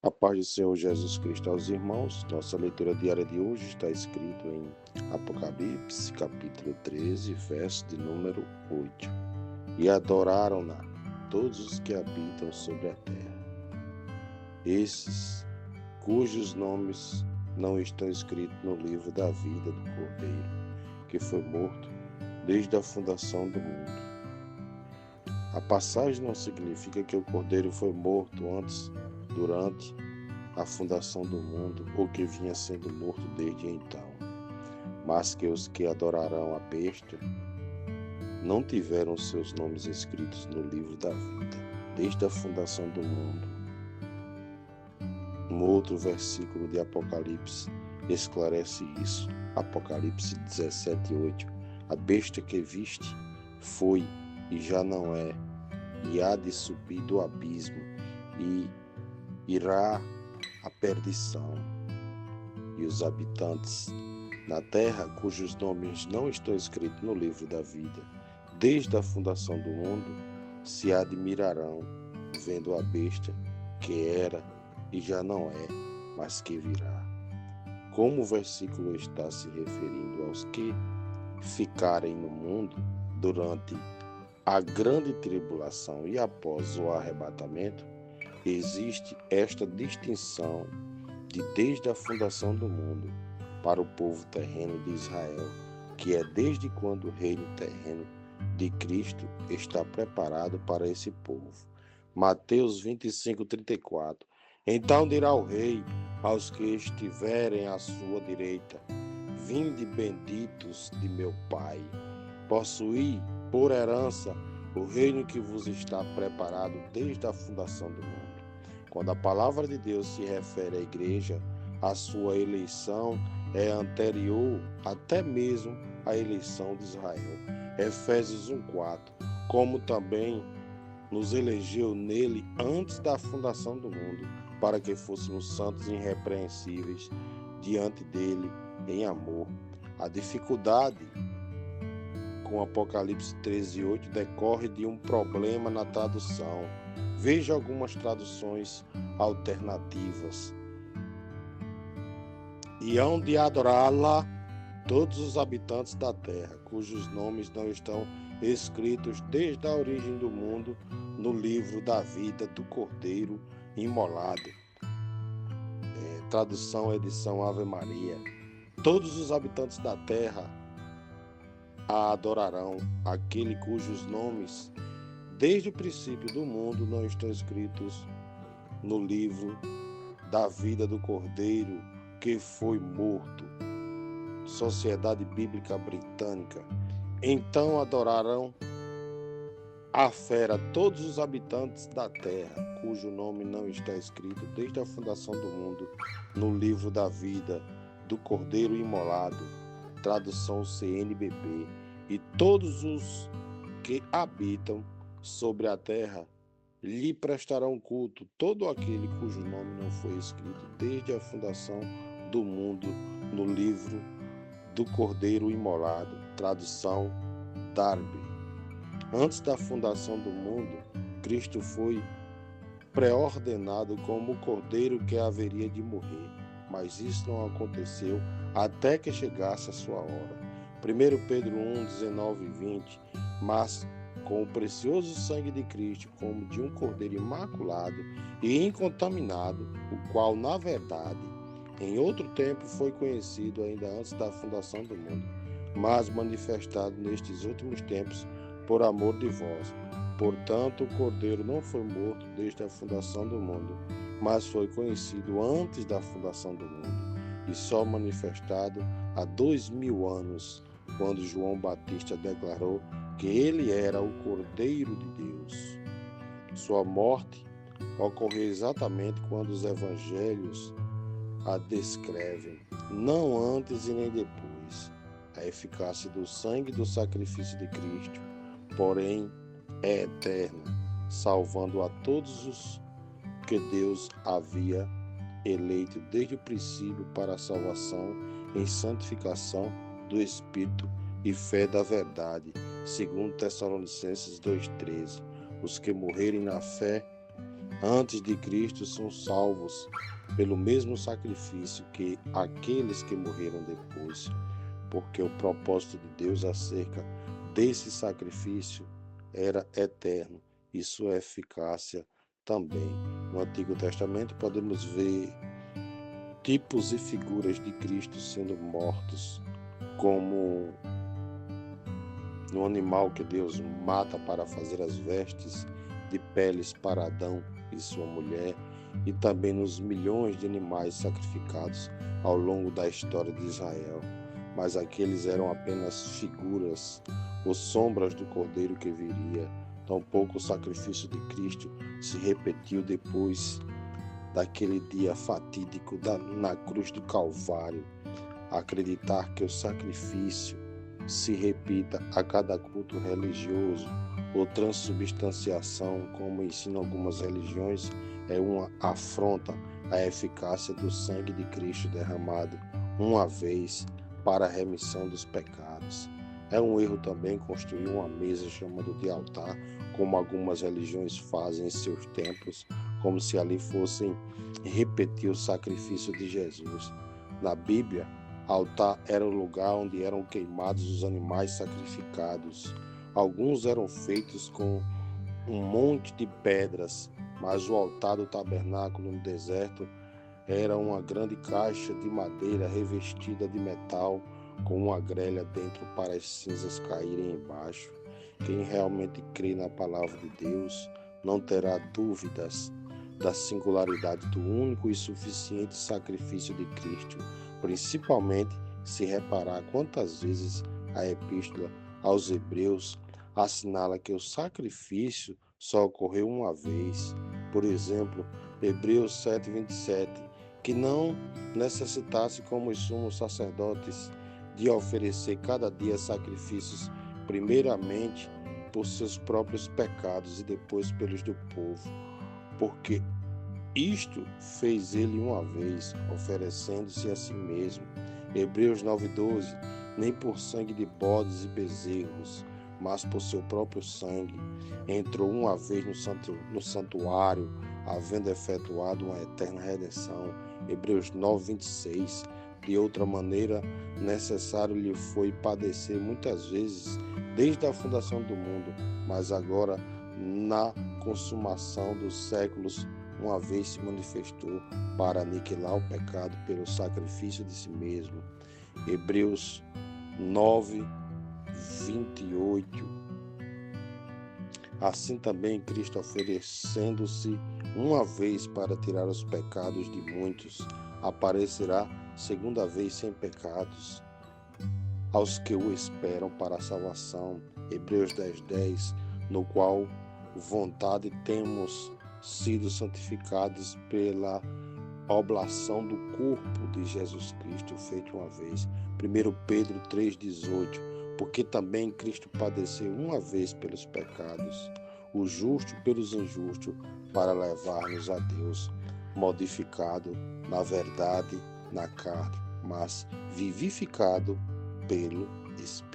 A paz do Senhor Jesus Cristo aos irmãos. Nossa leitura diária de hoje está escrito em Apocalipse, capítulo 13, verso de número 8. E adoraram-na todos os que habitam sobre a terra. Esses cujos nomes não estão escritos no livro da vida do Cordeiro, que foi morto desde a fundação do mundo. A passagem não significa que o Cordeiro foi morto durante a fundação do mundo, ou que vinha sendo morto desde então, mas que os que adorarão a besta não tiveram seus nomes escritos no livro da vida, desde a fundação do mundo. Um outro versículo de Apocalipse esclarece isso. Apocalipse 17:8. A besta que viste foi e já não é, e há de subir do abismo, e irá a perdição. E os habitantes na terra, cujos nomes não estão escritos no livro da vida, desde a fundação do mundo, se admirarão, vendo a besta que era e já não é, mas que virá. Como o versículo está se referindo aos que ficarem no mundo durante a grande tribulação e após o arrebatamento, existe esta distinção de desde a fundação do mundo para o povo terreno de Israel, que é desde quando o reino terreno de Cristo está preparado para esse povo. Mateus 25:34. Então dirá o rei aos que estiverem à sua direita: vinde benditos de meu Pai, possuí por herança o reino que vos está preparado desde a fundação do mundo. Quando a palavra de Deus se refere à igreja, a sua eleição é anterior até mesmo à eleição de Israel. Efésios 1:4. Como também nos elegeu nele antes da fundação do mundo, para que fôssemos santos e irrepreensíveis diante dele em amor. A dificuldade com Apocalipse 13:8 decorre de um problema na tradução. Veja algumas traduções alternativas. E hão de adorá-la todos os habitantes da terra, cujos nomes não estão escritos desde a origem do mundo no livro da vida do Cordeiro imolado. Tradução, edição Ave Maria. Todos os habitantes da terra a adorarão, aquele cujos nomes desde o princípio do mundo não estão escritos no livro da vida do Cordeiro que foi morto. Sociedade Bíblica Britânica. Então adorarão a fera todos os habitantes da terra, cujo nome não está escrito desde a fundação do mundo no livro da vida do Cordeiro imolado. Tradução CNBB. E todos os que habitam sobre a terra lhe prestarão culto, todo aquele cujo nome não foi escrito desde a fundação do mundo no livro do Cordeiro imolado. Tradução Darby. Antes da fundação do mundo, Cristo foi pré-ordenado como o Cordeiro que haveria de morrer, mas isso não aconteceu até que chegasse a sua hora. 1 Pedro 1:19-20. Mas com o precioso sangue de Cristo, como de um cordeiro imaculado e incontaminado, o qual, na verdade, em outro tempo foi conhecido ainda antes da fundação do mundo, mas manifestado nestes últimos tempos por amor de vós. Portanto, o cordeiro não foi morto desde a fundação do mundo, mas foi conhecido antes da fundação do mundo, e só manifestado há 2000 anos, quando João Batista declarou que ele era o Cordeiro de Deus. Sua morte ocorreu exatamente quando os evangelhos a descrevem, não antes e nem depois. A eficácia do sangue do sacrifício de Cristo, porém, é eterna, salvando a todos os que Deus havia eleito desde o princípio para a salvação em santificação do Espírito e fé da verdade, segundo Tessalonicenses 2:13. Os que morrerem na fé antes de Cristo são salvos pelo mesmo sacrifício que aqueles que morreram depois, porque o propósito de Deus acerca desse sacrifício era eterno e sua eficácia também. No Antigo Testamento podemos ver tipos e figuras de Cristo sendo mortos, como no animal que Deus mata para fazer as vestes de peles para Adão e sua mulher, e também nos milhões de animais sacrificados ao longo da história de Israel. Mas aqueles eram apenas figuras ou sombras do Cordeiro que viria. Tampouco o sacrifício de Cristo se repetiu depois daquele dia fatídico na cruz do Calvário. Acreditar que o sacrifício se repita a cada culto religioso ou transubstanciação, como ensinam algumas religiões, é uma afronta à eficácia do sangue de Cristo derramado uma vez para a remissão dos pecados. É um erro também construir uma mesa chamada de altar, como algumas religiões fazem em seus templos, como se ali fossem repetir o sacrifício de Jesus. Na Bíblia, altar era o lugar onde eram queimados os animais sacrificados. Alguns eram feitos com um monte de pedras, mas o altar do tabernáculo no deserto era uma grande caixa de madeira revestida de metal, com uma grelha dentro para as cinzas caírem embaixo. Quem realmente crê na palavra de Deus não terá dúvidas da singularidade do único e suficiente sacrifício de Cristo, principalmente se reparar quantas vezes a epístola aos Hebreus assinala que o sacrifício só ocorreu uma vez. Por exemplo, Hebreus 7:27, que não necessitasse como os sumos sacerdotes de oferecer cada dia sacrifícios, primeiramente por seus próprios pecados e depois pelos do povo, porque isto fez ele uma vez, oferecendo-se a si mesmo. Hebreus 9:12, nem por sangue de bodes e bezerros, mas por seu próprio sangue, entrou uma vez no santuário, havendo efetuado uma eterna redenção. Hebreus 9:26, de outra maneira, necessário lhe foi padecer muitas vezes desde a fundação do mundo, mas agora, na consumação dos séculos, uma vez se manifestou para aniquilar o pecado pelo sacrifício de si mesmo. Hebreus 9:28. Assim também Cristo, oferecendo-se uma vez para tirar os pecados de muitos, aparecerá segunda vez sem pecados aos que o esperam para a salvação. Hebreus 10:10, no qual vontade temos sido santificados pela oblação do corpo de Jesus Cristo, feito uma vez. 1 Pedro 3:18, porque também Cristo padeceu uma vez pelos pecados, o justo pelos injustos, para levar-nos a Deus, modificado na verdade na carne, mas vivificado pelo Espírito.